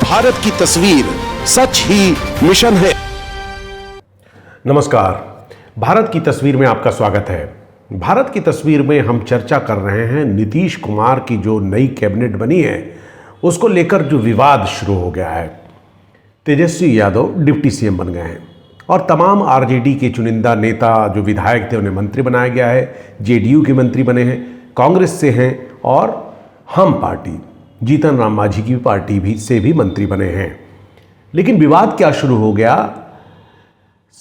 भारत की तस्वीर सच ही मिशन है। नमस्कार, भारत की तस्वीर में आपका स्वागत है। भारत की तस्वीर में हम चर्चा कर रहे हैं नीतीश कुमार की जो नई कैबिनेट बनी है उसको लेकर जो विवाद शुरू हो गया है। तेजस्वी यादव डिप्टी सीएम बन गए हैं और तमाम आरजेडी के चुनिंदा नेता जो विधायक थे उन्हें मंत्री बनाया गया है। जेडीयू के मंत्री बने हैं, कांग्रेस से हैं और हम पार्टी जीतन राम मांझी की पार्टी से भी मंत्री बने हैं। लेकिन विवाद क्या शुरू हो गया?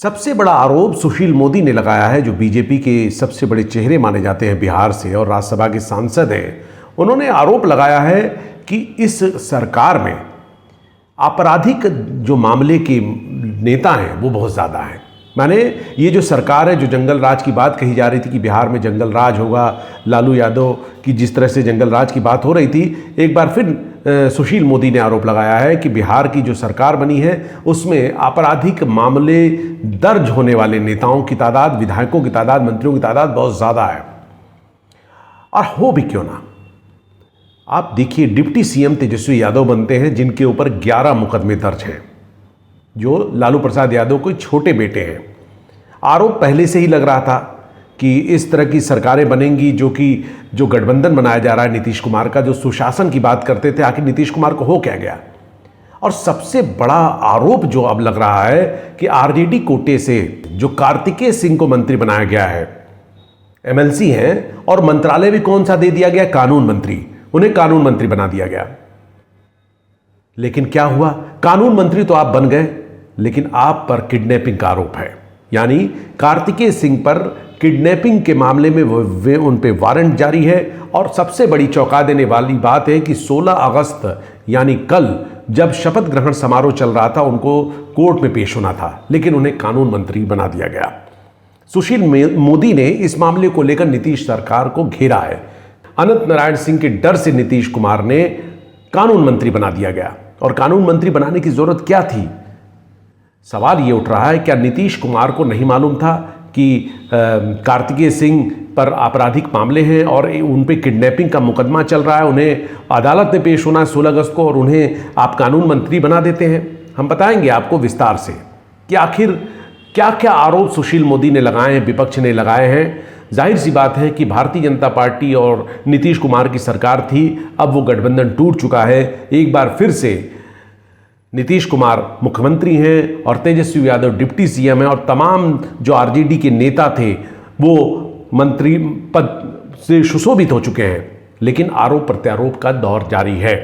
सबसे बड़ा आरोप सुशील मोदी ने लगाया है, जो बीजेपी के सबसे बड़े चेहरे माने जाते हैं बिहार से और राज्यसभा के सांसद हैं। उन्होंने आरोप लगाया है कि इस सरकार में आपराधिक जो मामले के नेता हैं वो बहुत ज़्यादा हैं। माने ये जो सरकार है, जो जंगल राज की बात कही जा रही थी कि बिहार में जंगल राज होगा, लालू यादव की जिस तरह से जंगल राज की बात हो रही थी, एक बार फिर सुशील मोदी ने आरोप लगाया है कि बिहार की जो सरकार बनी है उसमें आपराधिक मामले दर्ज होने वाले नेताओं की तादाद, विधायकों की तादाद, मंत्रियों की तादाद बहुत ज़्यादा है। और हो भी क्यों ना, आप देखिए डिप्टी सीएम तेजस्वी यादव बनते हैं जिनके ऊपर 11 मुकदमे दर्ज हैं, जो लालू प्रसाद यादव के छोटे बेटे हैं। आरोप पहले से ही लग रहा था कि इस तरह की सरकारें बनेंगी, जो गठबंधन बनाया जा रहा है नीतीश कुमार का, जो सुशासन की बात करते थे, आखिर नीतीश कुमार को हो क्या गया। और सबसे बड़ा आरोप जो अब लग रहा है कि आरजेडी कोटे से जो कार्तिकेय सिंह को मंत्री बनाया गया है, एमएलसी हैं और मंत्रालय भी कौन सा दे दिया गया, कानून मंत्री, उन्हें कानून मंत्री बना दिया गया। लेकिन क्या हुआ, कानून मंत्री तो आप बन गए, लेकिन आप पर किडनैपिंग का आरोप है। यानी कार्तिकेय सिंह पर किडनैपिंग के मामले में उन पे वारंट जारी है। और सबसे बड़ी चौंका देने वाली बात है कि 16 अगस्त यानी कल जब शपथ ग्रहण समारोह चल रहा था, उनको कोर्ट में पेश होना था, लेकिन उन्हें कानून मंत्री बना दिया गया। सुशील मोदी ने इस मामले को लेकर नीतीश सरकार को घेरा है। अनंत नारायण सिंह के डर से नीतीश कुमार ने कानून मंत्री बना दिया गया। और कानून मंत्री बनाने की जरूरत क्या थी? सवाल ये उठ रहा है, क्या नीतीश कुमार को नहीं मालूम था कि कार्तिकेय सिंह पर आपराधिक मामले हैं और उन पे किडनैपिंग का मुकदमा चल रहा है, उन्हें अदालत में पेश होना है 16 अगस्त को, और उन्हें आप कानून मंत्री बना देते हैं? हम बताएंगे आपको विस्तार से कि आखिर क्या क्या आरोप सुशील मोदी ने लगाए हैं, विपक्ष ने लगाए हैं। जाहिर सी बात है कि भारतीय जनता पार्टी और नीतीश कुमार की सरकार थी, अब वो गठबंधन टूट चुका है। एक बार फिर से नीतीश कुमार मुख्यमंत्री हैं और तेजस्वी यादव डिप्टी सीएम हैं और तमाम जो आरजेडी के नेता थे वो मंत्री पद से सुशोभित हो चुके हैं। लेकिन आरोप प्रत्यारोप का दौर जारी है।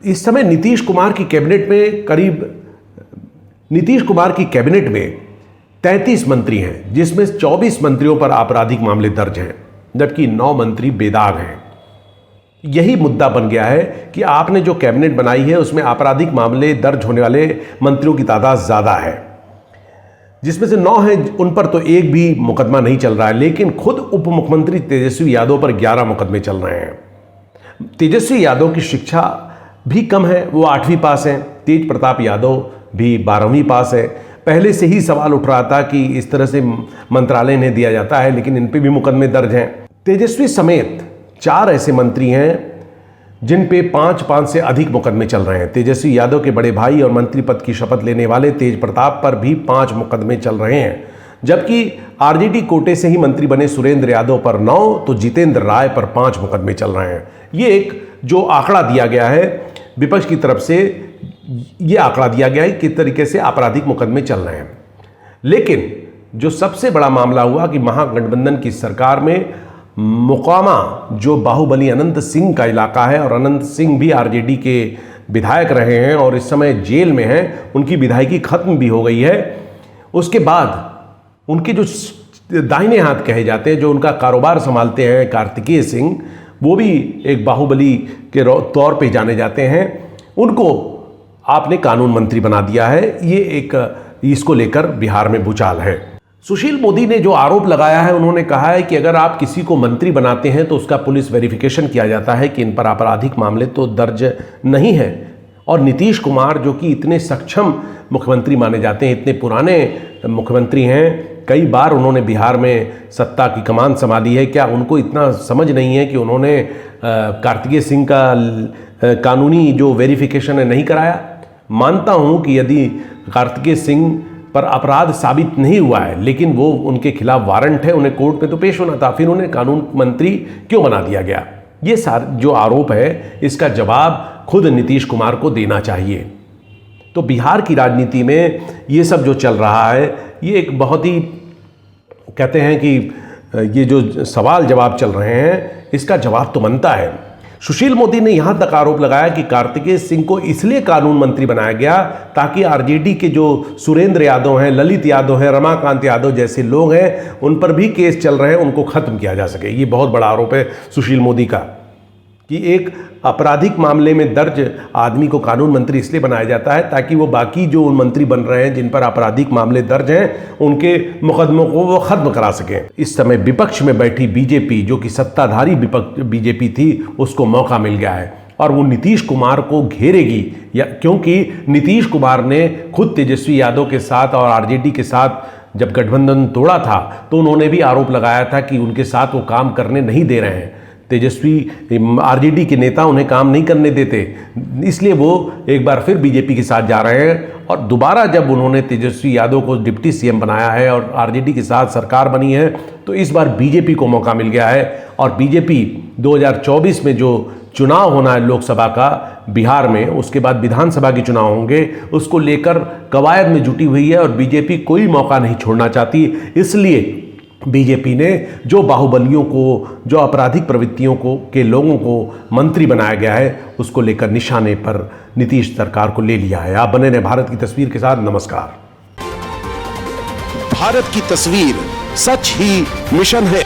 इस समय नीतीश कुमार की कैबिनेट में 33 मंत्री हैं, जिसमें 24 मंत्रियों पर आपराधिक मामले दर्ज हैं, जबकि 9 मंत्री बेदाग हैं। यही मुद्दा बन गया है कि आपने जो कैबिनेट बनाई है उसमें आपराधिक मामले दर्ज होने वाले मंत्रियों की तादाद ज़्यादा है, जिसमें से 9 हैं उन पर तो एक भी मुकदमा नहीं चल रहा है, लेकिन खुद उप मुख्यमंत्री तेजस्वी यादव पर 11 मुकदमे चल रहे हैं। तेजस्वी यादव की शिक्षा भी कम है, वो 8वीं पास हैं। तेज प्रताप यादव भी 12वीं पास है। पहले से ही सवाल उठ रहा था कि इस तरह से मंत्रालय इन्हें दिया जाता है, लेकिन इन पे भी मुकदमे दर्ज हैं। तेजस्वी समेत 4 ऐसे मंत्री हैं जिन पे 5 से अधिक मुकदमे चल रहे हैं। तेजस्वी यादव के बड़े भाई और मंत्री पद की शपथ लेने वाले तेज प्रताप पर भी 5 मुकदमे चल रहे हैं, जबकि आरजेडी कोटे से ही मंत्री बने सुरेंद्र यादव पर 9, तो जितेंद्र राय पर 5 मुकदमे चल रहे हैं। ये एक जो आंकड़ा दिया गया है विपक्ष की तरफ से, ये आंकड़ा दिया गया है किस तरीके से आपराधिक मुकदमे चल रहे हैं। लेकिन जो सबसे बड़ा मामला हुआ कि महागठबंधन की सरकार में मोकामा जो बाहुबली अनंत सिंह का इलाका है, और अनंत सिंह भी आरजेडी के विधायक रहे हैं और इस समय जेल में हैं, उनकी विधायकी खत्म भी हो गई है। उसके बाद उनके जो दाहिने हाथ कहे जाते हैं, जो उनका कारोबार संभालते हैं, कार्तिकेय सिंह, वो भी एक बाहुबली के तौर पे जाने जाते हैं, उनको आपने कानून मंत्री बना दिया है। ये एक इसको लेकर बिहार में भूचाल है। सुशील मोदी ने जो आरोप लगाया है, उन्होंने कहा है कि अगर आप किसी को मंत्री बनाते हैं तो उसका पुलिस वेरिफिकेशन किया जाता है कि इन पर आपराधिक मामले तो दर्ज नहीं है। और नीतीश कुमार जो कि इतने सक्षम मुख्यमंत्री माने जाते हैं, इतने पुराने मुख्यमंत्री हैं, कई बार उन्होंने बिहार में सत्ता की कमान संभाली है, क्या उनको इतना समझ नहीं है कि उन्होंने कार्तिकेय सिंह का कानूनी जो वेरिफिकेशन है नहीं कराया? मानता हूं कि यदि कार्तिकेय सिंह पर अपराध साबित नहीं हुआ है, लेकिन वो उनके खिलाफ वारंट है, उन्हें कोर्ट में तो पेश होना था, फिर उन्हें कानून मंत्री क्यों बना दिया गया? ये जो आरोप है, इसका जवाब खुद नीतीश कुमार को देना चाहिए। तो बिहार की राजनीति में ये सब जो चल रहा है, ये एक बहुत ही, कहते हैं कि ये जो सवाल जवाब चल रहे हैं, इसका जवाब तो बनता है। सुशील मोदी ने यहां तक आरोप लगाया कि कार्तिकेय सिंह को इसलिए कानून मंत्री बनाया गया ताकि आरजेडी के जो सुरेंद्र यादव हैं, ललित यादव हैं, रमाकांत यादव जैसे लोग हैं, उन पर भी केस चल रहे हैं, उनको खत्म किया जा सके। ये बहुत बड़ा आरोप है सुशील मोदी का कि एक आपराधिक मामले में दर्ज आदमी को कानून मंत्री इसलिए बनाया जाता है ताकि वो बाकी जो मंत्री बन रहे हैं जिन पर आपराधिक मामले दर्ज हैं, उनके मुकदमों को वो खत्म करा सकें। इस समय विपक्ष में बैठी बीजेपी, जो कि सत्ताधारी विपक्ष बीजेपी थी, उसको मौका मिल गया है और वो नीतीश कुमार को घेरेगी, या क्योंकि नीतीश कुमार ने खुद तेजस्वी यादव के साथ और आरजेडी के साथ जब गठबंधन तोड़ा था तो उन्होंने भी आरोप लगाया था कि उनके साथ वो काम करने नहीं दे रहे हैं। तेजस्वी आरजेडी के नेता उन्हें काम नहीं करने देते, इसलिए वो एक बार फिर बीजेपी के साथ जा रहे हैं। और दोबारा जब उन्होंने तेजस्वी यादव को डिप्टी सीएम बनाया है और आरजेडी के साथ सरकार बनी है, तो इस बार बीजेपी को मौका मिल गया है। और बीजेपी 2024 में जो चुनाव होना है लोकसभा का बिहार में, उसके बाद विधानसभा के चुनाव होंगे, उसको लेकर कवायद में जुटी हुई है और बीजेपी कोई मौका नहीं छोड़ना चाहती। इसलिए बीजेपी ने जो बाहुबलियों को, जो आपराधिक प्रवृत्तियों को के लोगों को मंत्री बनाया गया है, उसको लेकर निशाने पर नीतीश सरकार को ले लिया है। आप बने रहे भारत की तस्वीर के साथ। नमस्कार। भारत की तस्वीर सच ही मिशन है।